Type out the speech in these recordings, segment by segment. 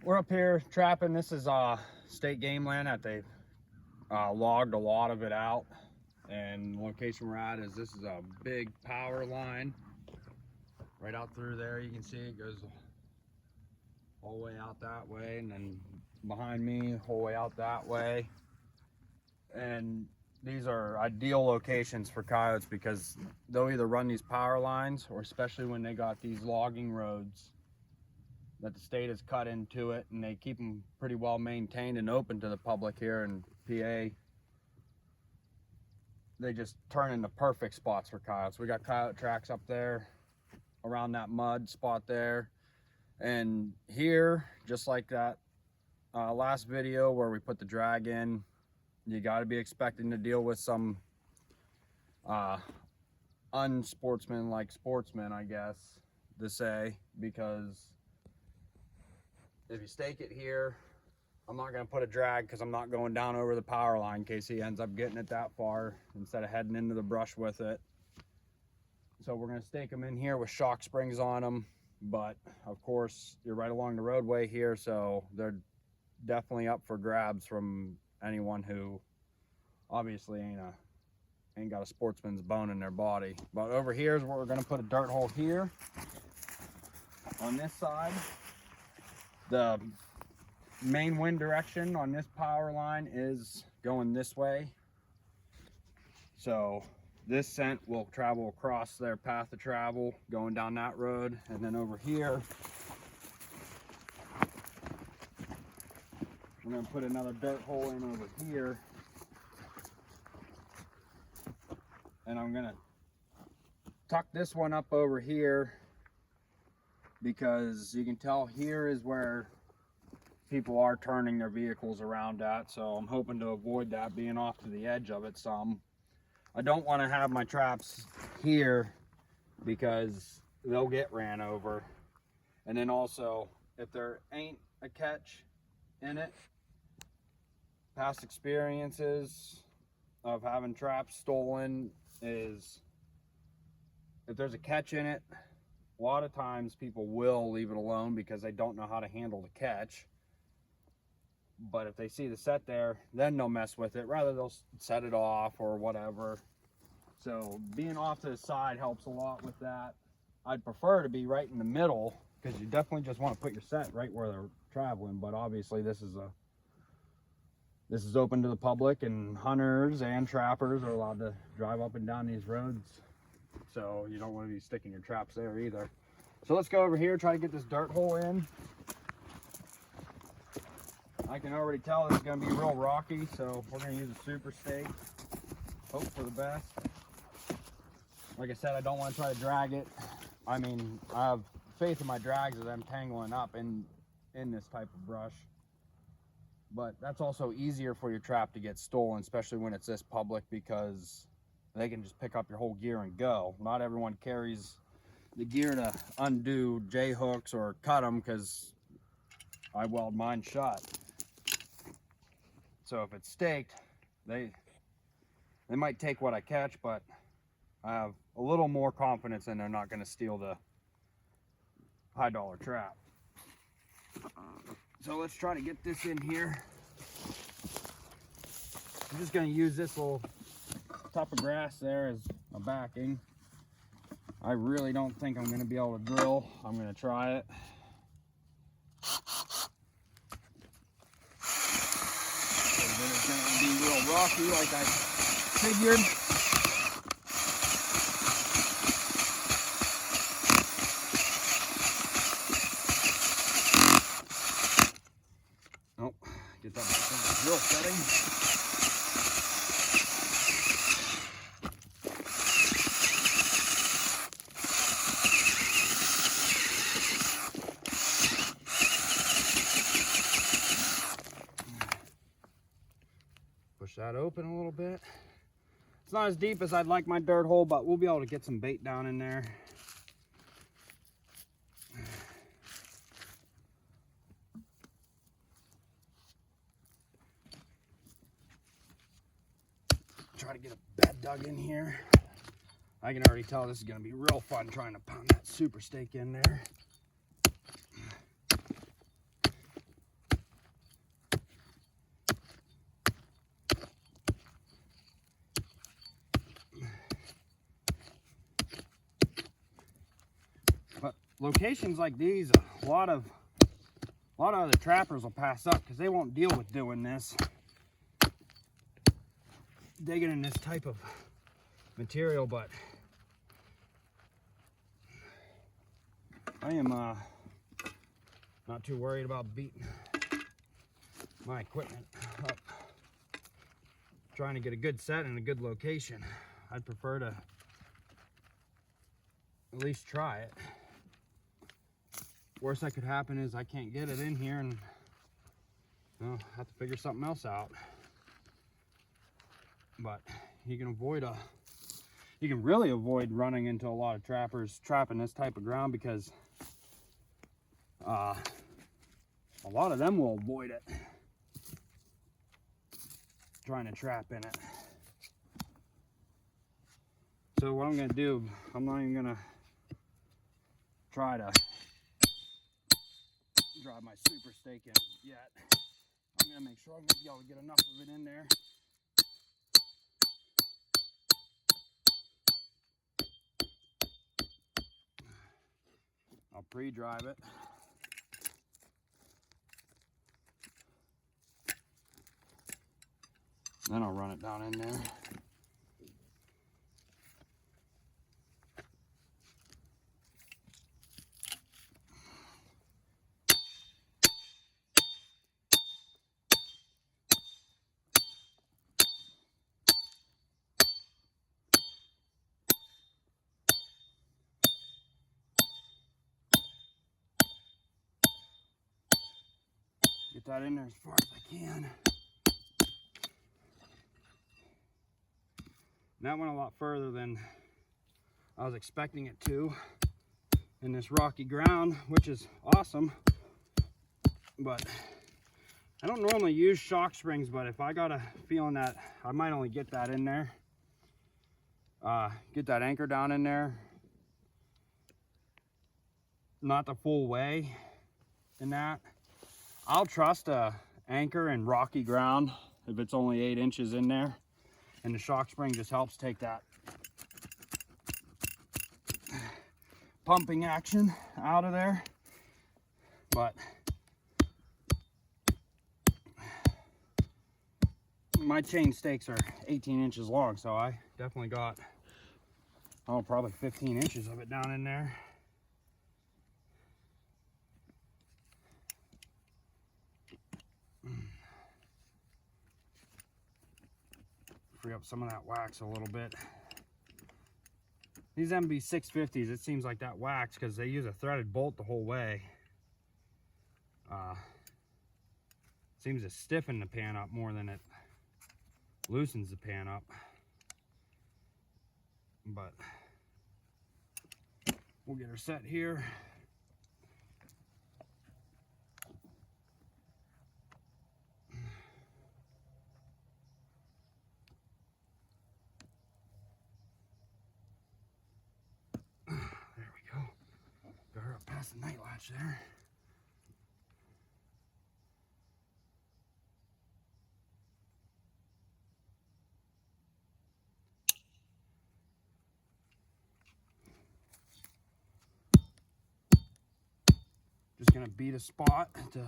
We're up here trapping. This is state game land that they've logged a lot of it out. And the location we're at is this is a big power line right out through there. You can see it goes all the way out that way, and then behind me, whole way out that way. And these are ideal locations for coyotes because they'll either run these power lines, or especially when they got these logging roads that the state has cut into it, and they keep them pretty well maintained and open to the public here in PA. They just turn into perfect spots for coyotes. We got coyote tracks up there around that mud spot there, and here, just like that last video where we put the drag in, you got to be expecting to deal with some unsportsmanlike sportsmen, I guess to say, because if you stake it here, I'm not going to put a drag because I'm not going down over the power line in case he ends up getting it that far instead of heading into the brush with it. So we're going to stake them in here with shock springs on them, but of course you're right along the roadway here, so they're definitely up for grabs from anyone who obviously ain't got a sportsman's bone in their body. But over here is where we're going to put a dirt hole here. On this side, the main wind direction on this power line is going this way, so this scent will travel across their path of travel going down that road. And then over here we're going to put another dirt hole in over here, and I'm going to tuck this one up over here because you can tell here is where people are turning their vehicles around at, so I'm hoping to avoid that, being off to the edge of it some. I don't want to have my traps here because they'll get ran over. And then also, if there ain't a catch in it, past experiences of having traps stolen is, if there's a catch in it, a lot of times people will leave it alone because they don't know how to handle the catch. But if they see the set there, then they'll mess with it. Rather, they'll set it off or whatever. So being off to the side helps a lot with that. I'd prefer to be right in the middle because you definitely just want to put your set right where they're traveling. But obviously this is open to the public, and hunters and trappers are allowed to drive up and down these roads. So you don't want to be sticking your traps there either. So let's go over here, try to get this dirt hole in. I can already tell this is going to be real rocky, so we're going to use a super stake. Hope for the best. Like I said, I don't want to try to drag it. I mean, I have faith in my drags of them tangling up in this type of brush. But that's also easier for your trap to get stolen, especially when it's this public, because they can just pick up your whole gear and go. Not everyone carries the gear to undo J-hooks or cut them, because I weld mine shut. So if it's staked, they might take what I catch, but I have a little more confidence in they're not going to steal the high dollar trap. So let's try to get this in here. I'm just going to use this little top of grass there as a backing. I really don't think I'm going to be able to drill. I'm going to try it. It's going to be real rocky like I figured. Oh, get that back in the drill setting. Push that open a little bit. It's not as deep as I'd like my dirt hole, but we'll be able to get some bait down in there. Try to get a bed dug in here. I can already tell this is going to be real fun trying to pound that super stake in there. locations like these, a lot of other trappers will pass up because they won't deal with doing this, digging in this type of material. But I am not too worried about beating my equipment up, trying to get a good set in a good location. I'd prefer to at least try it. Worst that could happen is I can't get it in here, and you know, have to figure something else out. But you can really avoid running into a lot of trappers trapping this type of ground, because a lot of them will avoid it, trying to trap in it. So what I'm gonna do, I'm not even gonna try to drive my super stake in yet. I'm gonna make sure I'm gonna be able to get enough of it in there. I'll pre-drive it. Then I'll run it down in there. Get that in there as far as I can. And that went a lot further than I was expecting it to in this rocky ground, which is awesome. But I don't normally use shock springs, but if I got a feeling that I might only get that in there, get that anchor down in there, not the full way in that, I'll trust a anchor in rocky ground if it's only 8 inches in there, and the shock spring just helps take that pumping action out of there. But my chain stakes are 18 inches long, so I definitely got, oh, probably 15 inches of it down in there. Free up some of that wax a little bit. These MB 650s, it seems like that wax, because they use a threaded bolt the whole way, seems to stiffen the pan up more than it loosens the pan up. But we'll get her set here. There we go. Got her up past the night latch there. Just gonna beat a spot to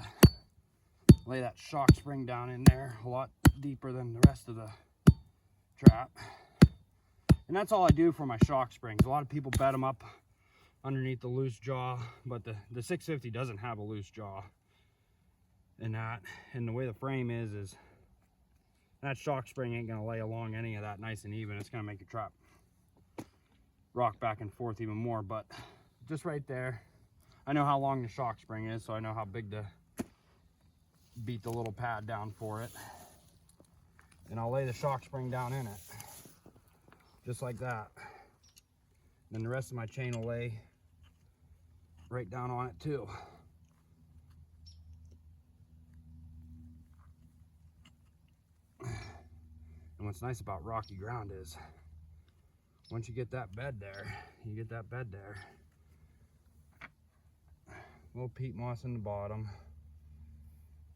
lay that shock spring down in there, a lot deeper than the rest of the trap. And that's all I do for my shock springs. A lot of people bed them up underneath the loose jaw, but the 650 doesn't have a loose jaw in that. And the way the frame is that shock spring ain't gonna lay along any of that nice and even. It's gonna make your trap rock back and forth even more. But just right there, I know how long the shock spring is, so I know how big to beat the little pad down for it. And I'll lay the shock spring down in it, just like that. Then the rest of my chain will lay right down on it too. And what's nice about rocky ground is, once you get that bed there, little peat moss in the bottom.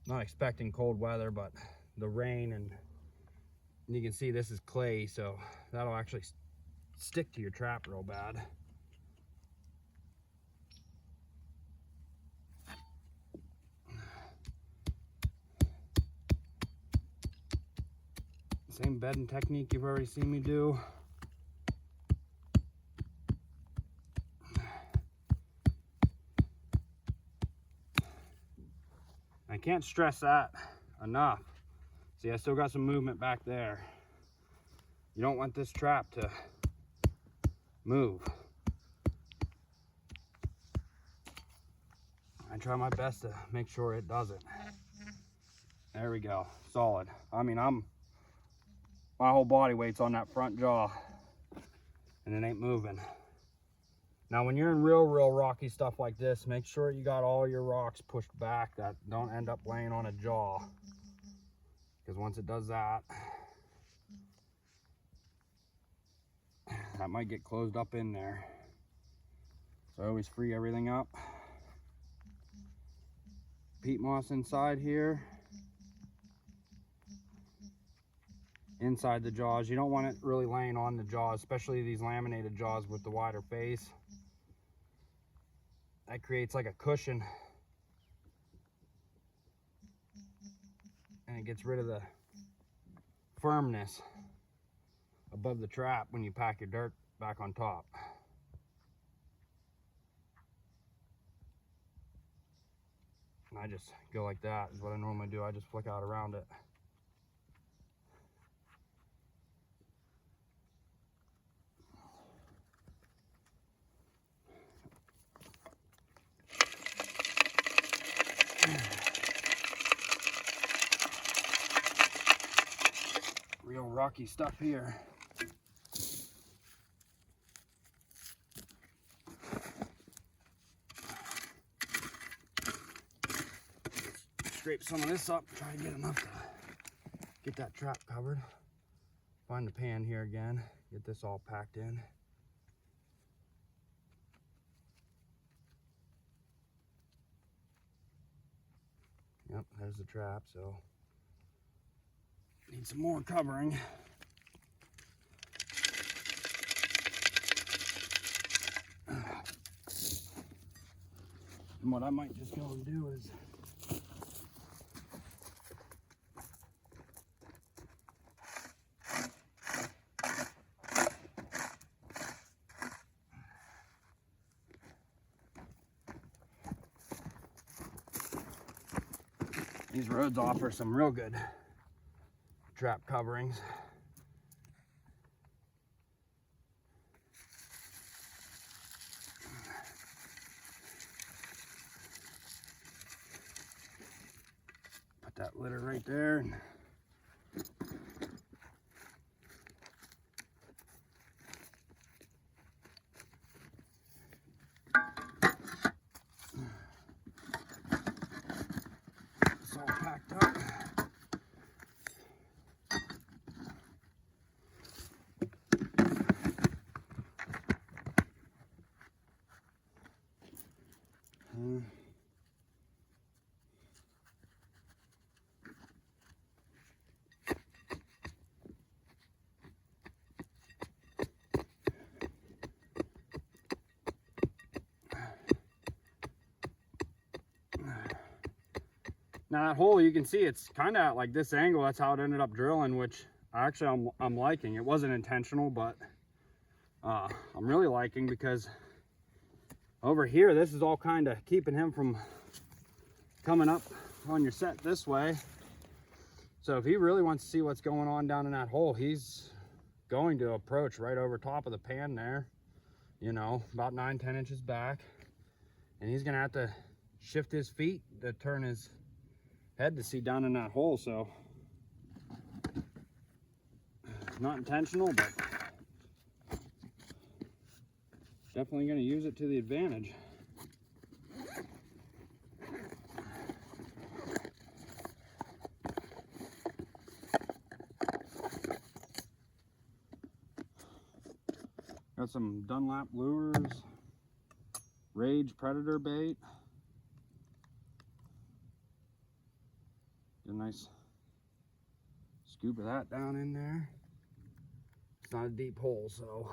Not expecting cold weather, but the rain, and you can see this is clay, so that'll actually stick to your trap real bad. Same bedding technique you've already seen me do. I can't stress that enough. See, I still got some movement back there. You don't want this trap to move. I try my best to make sure it doesn't. There we go, solid. I mean, my whole body weight's on that front jaw and it ain't moving. Now, when you're in real rocky stuff like this, make sure you got all your rocks pushed back that don't end up laying on a jaw. Because once it does that, that might get closed up in there. So I always free everything up. Peat moss inside here. Inside the jaws. You don't want it really laying on the jaws, especially these laminated jaws with the wider face. That creates like a cushion. And it gets rid of the firmness above the trap when you pack your dirt back on top. And I just go like that is what I normally do. I just flick out around it. Real rocky stuff here. Scrape some of this up, try to get enough to get that trap covered. Find the pan here again, get this all packed in. Yep, there's the trap, so need some more covering. And what I might just go and do is these roads offer some real good trap coverings. Put that litter right there. It's all packed up. Now that hole, you can see it's kind of at like this angle. That's how it ended up drilling, which actually I'm liking. It wasn't intentional, but I'm really liking, because over here, this is all kind of keeping him from coming up on your set this way. So if he really wants to see what's going on down in that hole, he's going to approach right over top of the pan there, you know, about 9-10 inches back. And he's gonna have to shift his feet to turn his head to see down in that hole. So not intentional, but definitely going to use it to the advantage. Got some Dunlap lures, Rage Predator bait. Get a nice scoop of that down in there. It's not a deep hole, so.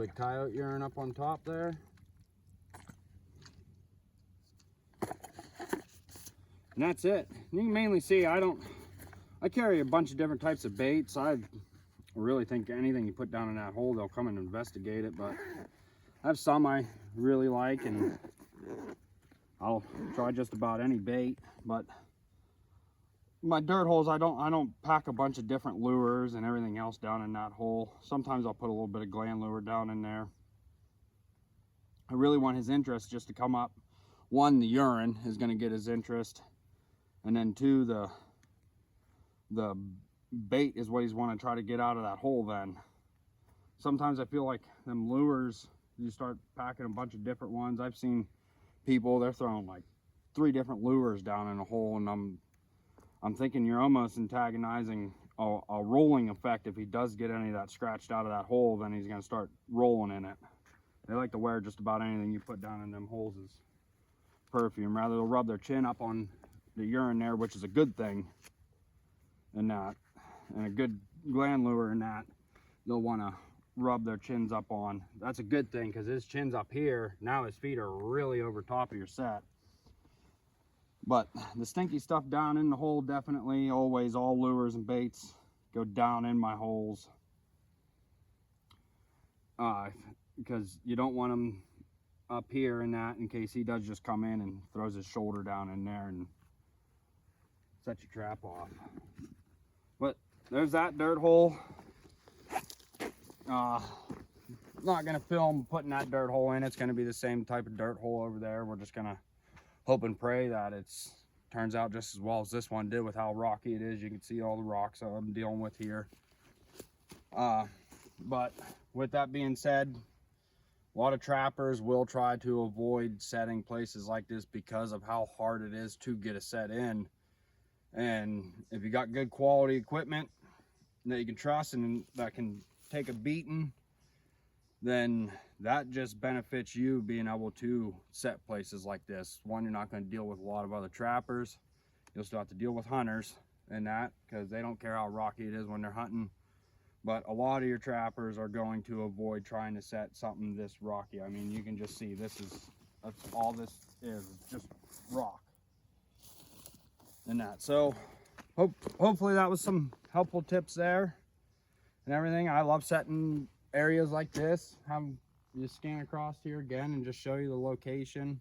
big coyote urine up on top there. And that's it. You can mainly see I carry a bunch of different types of baits. I really think anything you put down in that hole, they'll come and investigate it, but I have some I really like, and I'll try just about any bait. But my dirt holes, I don't pack a bunch of different lures and everything else down in that hole. Sometimes I'll put a little bit of gland lure down in there. I really want his interest just to come up. One, the urine is going to get his interest, and then two, the bait is what he's want to try to get out of that hole. Then sometimes I feel like them lures, you start packing a bunch of different ones. I've seen people, they're throwing like 3 different lures down in a hole, and I'm thinking you're almost antagonizing a rolling effect. If he does get any of that scratched out of that hole, then he's going to start rolling in it. They like to wear just about anything you put down in them holes as perfume. Rather, they'll rub their chin up on the urine there, which is a good thing, and a good gland lure in that they'll want to rub their chins up on. That's a good thing, because his chin's up here. Now his feet are really over top of your set. But the stinky stuff down in the hole, definitely, always, all lures and baits go down in my holes, because you don't want them up here in that, in case he does just come in and throws his shoulder down in there and set your trap off. But there's that dirt hole. Not gonna film putting that dirt hole in. It's gonna be the same type of dirt hole over there. We're just gonna hope and pray that it turns out just as well as this one did, with how rocky it is. You can see all the rocks I'm dealing with here. But with that being said, a lot of trappers will try to avoid setting places like this because of how hard it is to get a set in. And if you got good quality equipment that you can trust and that can take a beating, then that just benefits you being able to set places like this. One, you're not going to deal with a lot of other trappers. You'll still have to deal with hunters and that, because they don't care how rocky it is when they're hunting. But a lot of your trappers are going to avoid trying to set something this rocky. I mean, you can just see that's all this is, just rock and that. So hopefully that was some helpful tips there and everything. I love setting areas like this. Have you scan across here again and just show you the location.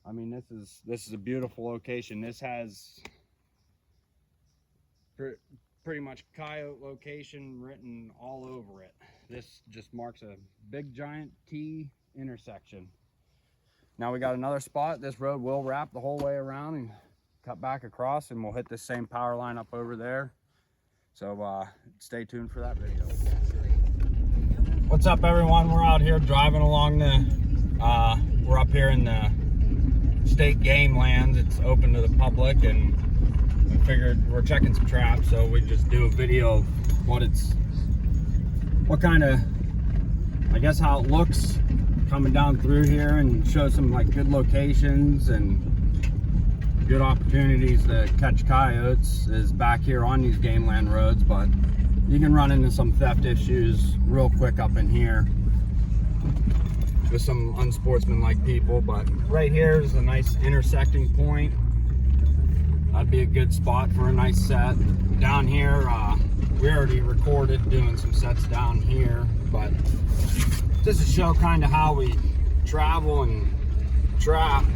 I mean, this is a beautiful location. This has pretty much coyote location written all over it. This just marks a big giant T intersection. Now we got another spot. This road will wrap the whole way around and cut back across, and we'll hit this same power line up over there. So stay tuned for that video. What's up, everyone? We're out here driving along we're up here in the state game lands. It's open to the public, and we figured we're checking some traps, so we just do a video of what kind of, I guess, how it looks coming down through here, and show some like good locations and good opportunities to catch coyotes is back here on these game land roads. But you can run into some theft issues real quick up in here with some unsportsmanlike people. But right here is a nice intersecting point. That'd be a good spot for a nice set. Down here, we already recorded doing some sets down here, but just to show kind of how we travel and trap.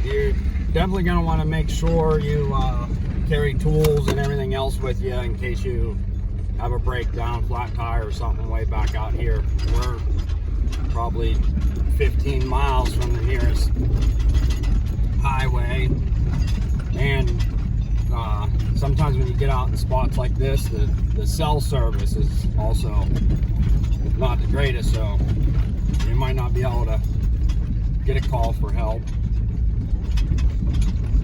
You're definitely going to want to make sure you carry tools and everything else with you in case you have a breakdown, flat tire or something way back out here. We're probably 15 miles from the nearest highway, and sometimes when you get out in spots like this, the cell service is also not the greatest, so you might not be able to get a call for help.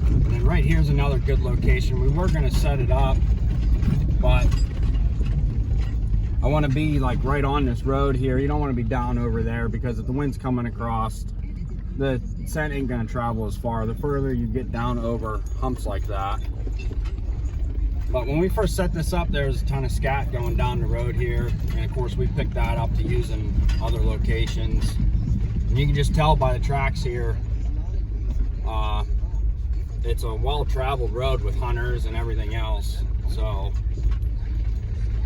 And then right here's another good location. We were going to set it up, but I want to be like right on this road here. You don't want to be down over there, because if the wind's coming across, the scent ain't going to travel as far. The further you get down over humps like that, But when we first set this up, there's a ton of scat going down the road here. And of course, we picked that up to use in other locations. And you can just tell by the tracks here, it's a well-traveled road with hunters and everything else. So,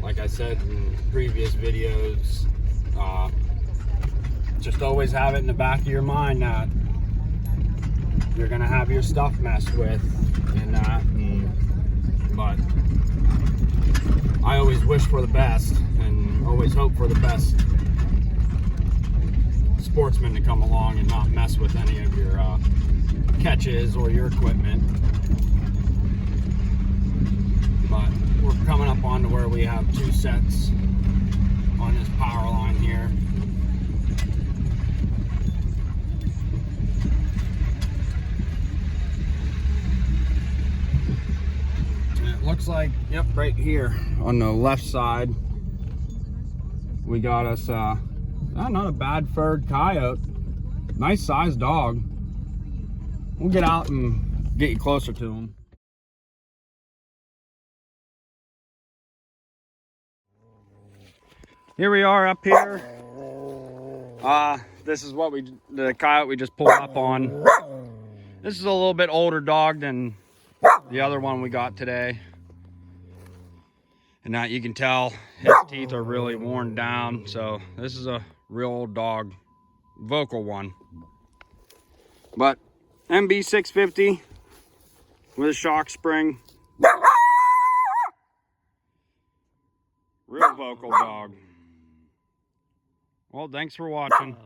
like I said in previous videos, just always have it in the back of your mind that you're gonna have your stuff messed with and that. But I always wish for the best and always hope for the best sportsman to come along and not mess with any of your catches or your equipment. But we're coming up on to where we have 2 sets on this power line here. And it looks like, yep, right here on the left side, we got us not a bad furred coyote. Nice sized dog. We'll get out and get you closer to him. Here we are up here. This is what the coyote we just pulled up on. This is a little bit older dog than the other one we got today. And that you can tell his teeth are really worn down. So this is a real old dog, vocal one. But MB 650 with a shock spring. Real vocal dog. Well, thanks for watching.